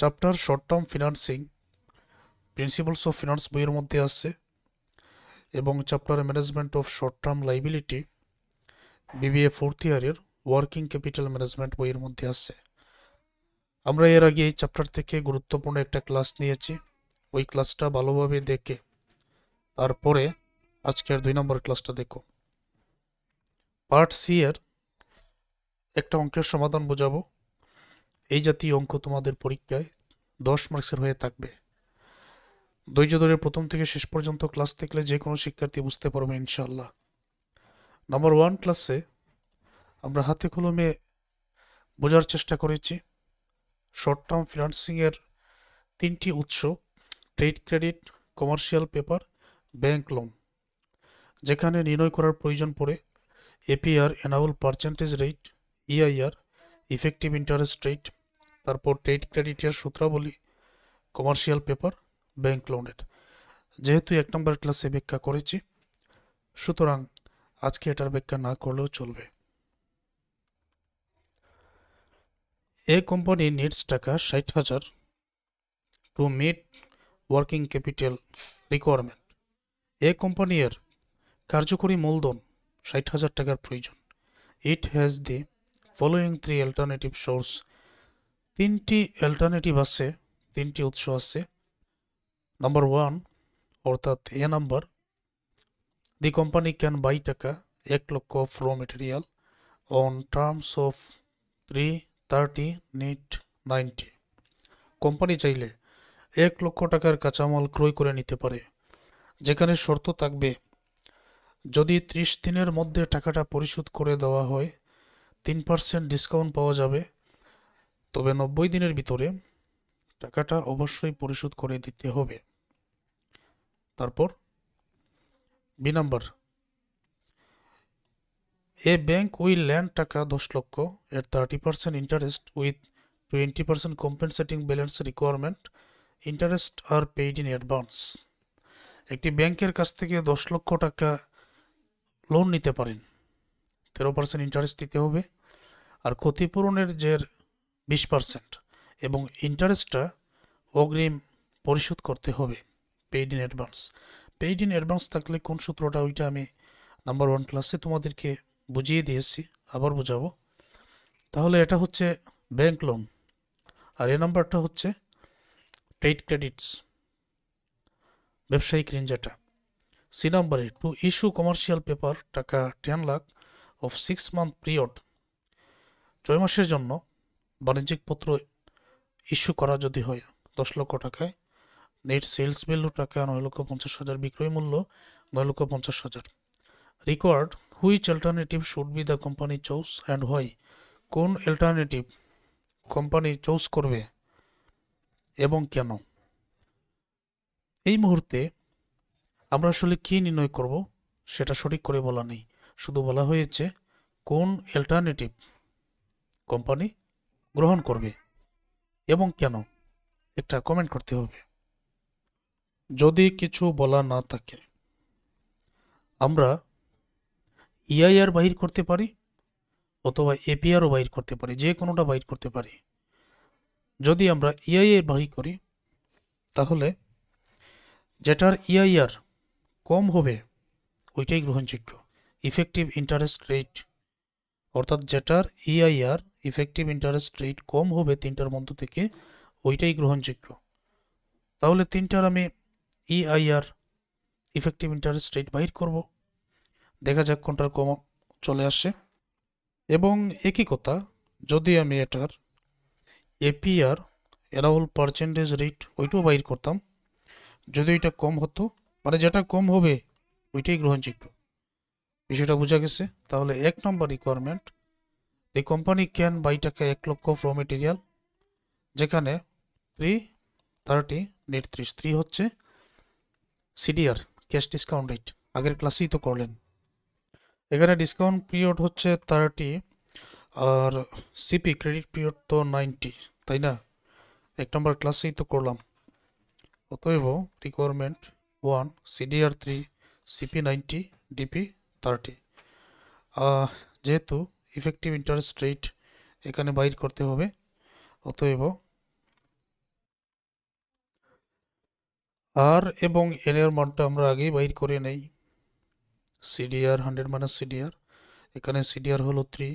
Chapter short term financing principles of finance বইয়ের মধ্যে আছে এবং chapter management of short term liability BBA fourth ইয়ারের ওয়ার্কিং ক্যাপিটাল ম্যানেজমেন্ট বইয়ের মধ্যে আছে। আমরা এর আগে এই চ্যাপ্টার থেকে গুরুত্বপূর্ণ একটা ক্লাস নিয়েছি, ওই ক্লাসটা ভালোভাবে দেখে তারপরে আজকের 2 নম্বর ক্লাসটা দেখো। পার্ট সি এর একটা অঙ্কের সমাধান বোঝাবো। এই জাতীয় অঙ্ক তোমাদের পরীক্ষায় 10 মার্কসের হয়ে থাকবে। ধৈর্য ধরে প্রথম থেকে শেষ পর্যন্ত ক্লাস দেখলে যে কোনো শিক্ষার্থী বুঝতে পারবে ইনশাআল্লাহ। নাম্বার 1 ক্লাসে আমরা হাতে কলমে বোঝার চেষ্টা করেছি শর্ট টার্ম ফিনান্সিংয়ের 3টি উৎস: trade credit, commercial paper, bank loan. যেখানে নির্ণয় করার প্রয়োজন পড়ে APR annual percentage rate, EIR effective interest rate, তারপর ট্রেড ক্রেডিটের সূত্রাবলী, কমার্শিয়াল পেপার, ব্যাংক লোনের। যেহেতু 1 নম্বর ক্লাসে ব্যাখ্যা করেছি, সুতরাং আজকে এটার ব্যাখ্যা না করলেও চলবে। A company needs taka 60,000 to meet working capital requirement. এ কোম্পানির কার্যকরী মূলধন 60,000 টাকার প্রয়োজন। It has the following 3 alternative source. 3টি অল্টারনেটিভ আছে, 3টি উৎস আছে। নাম্বার 1 অর্থাৎ এ number, the company can buy taka 1 lakh of raw material on terms of 330 net 90। Company চাইলে 1 লক্ষ টাকার কাঁচামাল ক্রয় করে নিতে পারে, যেখানে শর্ত থাকবে যদি 30 দিনের মধ্যে টাকাটা পরিশোধ করে দেওয়া হয় 3% ডিসকাউন্ট পাওয়া যাবে, তবে 90 দিনের ভিতরে টাকাটা অবশ্যই পরিশোধ করে দিতে হবে। তারপর B number, a bank will lend টাকা 10 লক্ষ এর 30% interest with 20% compensating balance requirement. Interest are paid in advance. একটি ব্যাংকের কাছ থেকে 10 লক্ষ টাকা লোন নিতে পারেন, 13% ইন্টারেস্ট দিতে হবে, আর ক্ষতিপূরণের যে 20% এবং ইন্টারেস্টটা অগ্রিম পরিশোধ করতে হবে, paid in advance. Paid in advance থাকলে কোন সূত্রটা, ওইটা আমি নাম্বার 1 ক্লাসে তোমাদেরকে বুঝিয়ে দিয়েছি, আবার বোঝাবো। তাহলে এটা হচ্ছে ব্যাংক লোন, আর এ নাম্বারটা হচ্ছে ট্রেড ক্রেডিটস, ব্যবসায়িক ঋণ যেটা। সি নাম্বারে টু ইস্যু কমার্শিয়াল পেপার টাকা 10 লাখ অফ 6 মান্থ পিরিয়ড। 6 মাসের জন্য বাণিজ্যিক পত্র ইস্যু করা যদি হয় 10 লক্ষ টাকায়, নেট সেলস ভ্যালু টাকা 9,50,000, বিক্রয় মূল্য 9,50,000। Required which alternative should be the company choose and why. কোন অল্টারনেটিভ কোম্পানি চুজ করবে এবং কেন। এই মুহূর্তে আমরা আসলে কি নির্ণয় করব সেটা সঠিক করে বলা নেই, শুধু বলা হয়েছে কোন অল্টারনেটিভ কোম্পানি গ্রহণ করবে এবং কেন, একটা কমেন্ট করতে হবে। যদি কিছু বলা না থাকে আমরা ইআইআর বাহির করতে পারি অথবা এপিআরও বাহির করতে পারি, যে কোনোটা বাহির করতে পারি। যদি আমরা ইআইআর বাহির করি তাহলে যেটার ইআইআর কম হবে ওইটাই গ্রহণযোগ্য। ইফেক্টিভ ইন্টারেস্ট রেট, অর্থাৎ যেটার ইআইআর ইফেক্টিভ ইন্টারেস্ট রেট কম হবে 3টার মধ্য থেকে, ওইটাই গ্রহণযোগ্য। তাহলে 3টার আমি ইআইআর ইফেক্টিভ ইন্টারেস্ট রেট বাহির করব, দেখা যাক কোনটার কম চলে আসে। এবং একই কথা, যদি আমি এটার এপিআর অ্যানুয়াল পার্সেন্টেজ রেট ওইটাও বাহির করতাম, যদি ওইটা কম হতো, মানে যেটা কম হবে ওইটাই গ্রহণযোগ্য। বিষয়টা বোঝা গেছে? তাহলে 1 নম্বর requirement, the company can buy taka 1 lakh of raw material, যেখানে 330 নেট 3 হচ্ছে সিডিআর, ক্যাশ ডিসকাউন্ট রেট, আগের ক্লাসেই তো করলেন। এখানে ডিসকাউন্ট পিরিয়ড হচ্ছে 30 আর সিপি ক্রেডিট পিরিয়ড তো 90, তাই না? 1 নম্বর ক্লাসেই তো করলাম। অতএব রিকোয়ারমেন্ট 1 সিডিআর 3 সিপি 90 ডিপি 30। যেহেতু ইফেক্টিভ ইন্টারেস্ট রেট এখানে বাইর করতে হবে, অতএব আর এবং এন এর মানটা আমরা আগেই বাইর করে নেই। সিডিআর 100 মাইনাস সিডিআর, এখানে সিডিআর হলো 3,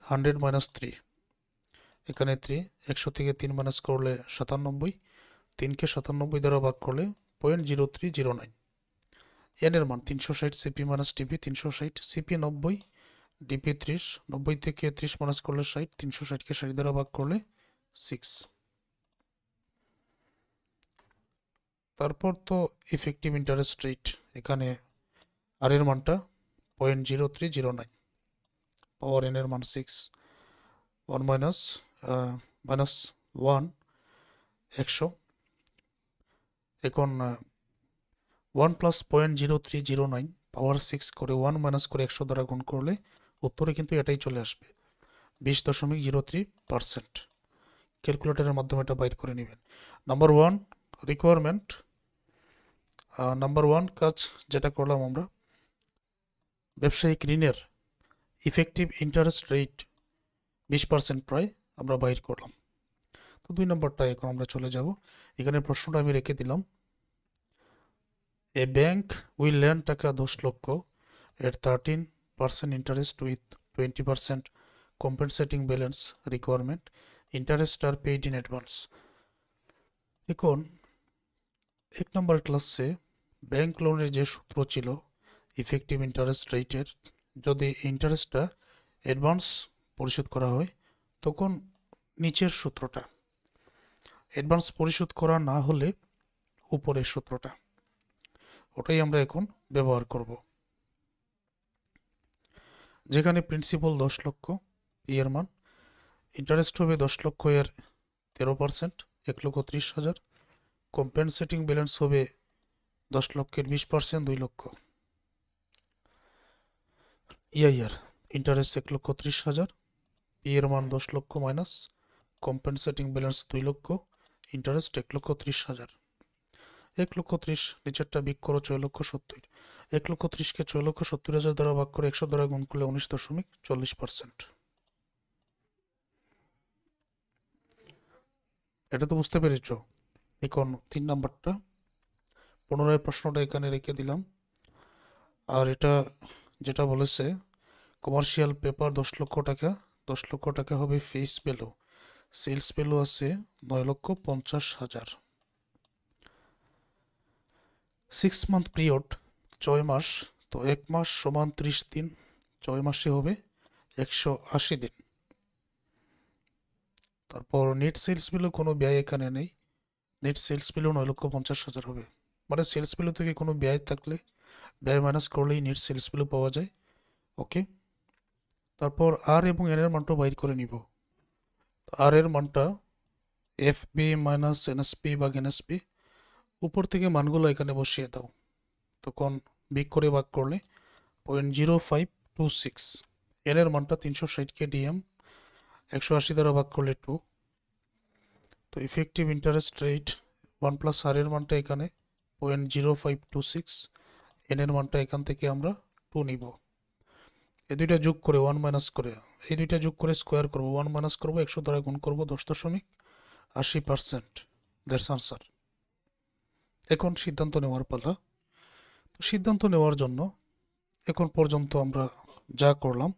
100 মাইনাস 3, এখানে 3, 100 থেকে 3 মাইনাস করলে 97, 3কে 97 দ্বারা ভাগ করলে 0.0309। এন এর মান 360 সিপি মাইনাস টিপি 360, সিপি 90, ডিপি 30, 90 থেকে 30 মাইনাস করলে 60, 360কে 60 দ্বারা ভাগ করলে 6। তারপর তো ইফেক্টিভ ইন্টারেস্ট রেট, এখানে আর এর মানটা 0.0309, পাওয়ার এন এর মান 6, 1 মাইনাস 1 100, এখন 1 প্লাস 0.0309 পাওয়ার 6 করে 1 মাইনাস করে 100 দ্বারা গুণ করলে উত্তরে কিন্তু এটাই চলে আসবে, 20.03%। ক্যালকুলেটরের মাধ্যমে এটা বাইর করে নেবেন। নাম্বার 1 রিকোয়ারমেন্ট, নাম্বার 1 কাজ যেটা করলাম আমরা, ব্যবসায়িক ঋণের ইফেক্টিভ ইন্টারেস্ট রেট 20% প্রায় আমরা বাইর করলাম। তো 2 নম্বরটা এখন আমরা চলে যাব। এখানে প্রশ্নটা আমি রেখে দিলাম, এ ব্যাংক উইল লেন্ড টাকা 10 lakh at 13% interest with 20% compensating balance requirement, interest are paid in advance. এখন 1 নম্বর ক্লাসে ব্যাংক লোনের যে সূত্র ছিল ইফেক্টিভ ইন্টারেস্ট রেটের, যদি ইন্টারেস্টটা অ্যাডভান্স পরিশোধ করা হয় তখন নিচের সূত্রটা, অ্যাডভান্স পরিশোধ করা না হলে উপরের সূত্রটা, ওটাই আমরা এখন ব্যবহার করব। যেখানে প্রিন্সিপাল 10 লক্ষ, পি এর মান, ইন্টারেস্ট হবে 10 লক্ষ এর 13%, 1,30,000, কম্পেনসেটিং ব্যালেন্স হবে 10 লক্ষের 20%, 2 লক্ষ। ইআইআর ইন্টারেস্ট 1,30,000, পি এর মান 10 লক্ষ মাইনাস কম্পেনসেটিং ব্যালেন্স 2 লক্ষ, ইন্টারেস্ট 1,30,000। 1,30,000 নিচেরটা বিক করো 6,70,000, 1,30,000কে 6,70,000 দ্বারা ভাগ করে 100 দ্বারা গুণ করলে 19.40%। এটা তো বুঝতে পেরেছ। এখন 3 নাম্বারটা পুনরায় প্রশ্নটা এখানে রেখে দিলাম। আর এটা যেটা বলেছে কমার্শিয়াল পেপার 10 লক্ষ টাকা, 10 লক্ষ টাকা হবে ফেস ভ্যালু, সেলস ভ্যালু আছে 9,50,000। 6 মান্থ পিরিয়ড 6 মাস, তো 1 মাস সমান 30 দিন, 6 মাসে হবে 180 দিন। তারপর নেট সেলস ভ্যালু কোনো ব্যয় এখানে নেই, নেট সেলস ভ্যালু 9,50,000 হবে, মানে সেলস ভ্যালু থেকে কোনো ব্যয় থাকলে ব্যয় মাইনাস করলেই নেট সেলস ভ্যালু পাওয়া যায়। ওকে, তারপর আর এবং এন এর মানটা বাইর করে নিব। আর এর মানটা এফবি মাইনাস এনএসপি বা এনএসপি, উপর থেকে মানগুলো এখানে বসিয়ে দাও, তখন বিগ করে ভাগ করলে 0.0526। এন এর মানটা 360কে ডিএম 180 দ্বারা ভাগ করলে 2। তো ইফেক্টিভ ইন্টারেস্ট রেট 1 প্লাস আর এর মানটা এখানে 0.0526, এন এর মানটা এখান থেকে আমরা 2 নিব। এই দুইটা যোগ করে 1 মাইনাস করে, এই দুইটা যোগ করে স্কোয়ার করব, 1 মাইনাস করব, 100 দ্বারা গুণ করব, 10.80%। That's answer. এখন সিদ্ধান্ত নেওয়ার পালা। তো সিদ্ধান্ত নেওয়ার জন্য এখন পর্যন্ত আমরা যা করলাম,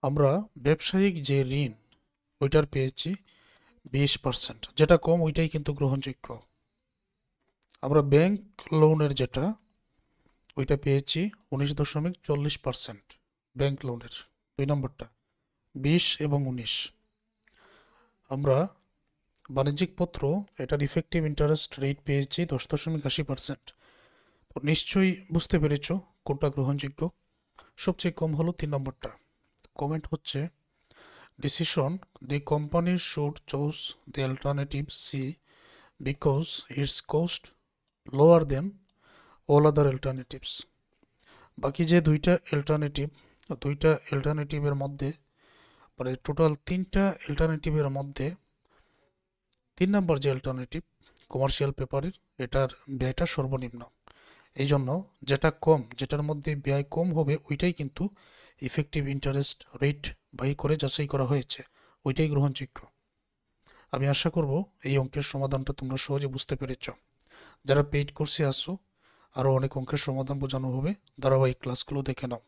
আমরা ব্যবসায়িক যে ঋণ ওইটার পেয়েছি 20%, যেটা কম ওইটাই কিন্তু গ্রহণযোগ্য। আমরা ব্যাংক লোনের যেটা ওইটা পেয়েছি 19.40%, ব্যাংক লোনের 2 নম্বরটা 20 এবং 19। আমরা বাণিজ্যিক পত্র এটার ইফেক্টিভ ইন্টারেস্ট রেট পেয়েছি 10.80%। তো নিশ্চয়ই বুঝতে পেরেছ কোনটা গ্রহণযোগ্য। সবচেয়ে কম হলো 3 নম্বরটা। কমেন্ট হচ্ছে decision the company should choose the alternative C because its cost lower than all other alternatives. বাকি যে দুইটা অল্টারনেটিভের মধ্যে, মানে টোটাল 3টা অল্টারনেটিভের মধ্যে 3 নম্বর যে অল্টারনেটিভ কমার্শিয়াল পেপারের, এটার ব্যয়টা সর্বনিম্ন। এই জন্য যেটা কম, যেটার মধ্যে ব্যয় কম হবে ওইটাই কিন্তু ইফেক্টিভ ইন্টারেস্ট রেট বাই করে যাচাই করা হয়েছে, ওইটাই গ্রহণযোগ্য। আমি আশা করব এই অঙ্কের সমাধানটা তোমরা সহজে বুঝতে পেরেছ। যারা পেইড কোর্সে আসছো, আরও অনেক অঙ্কের সমাধান বোঝানো হবে, ধারাবাহিক ক্লাসগুলো দেখে নাও।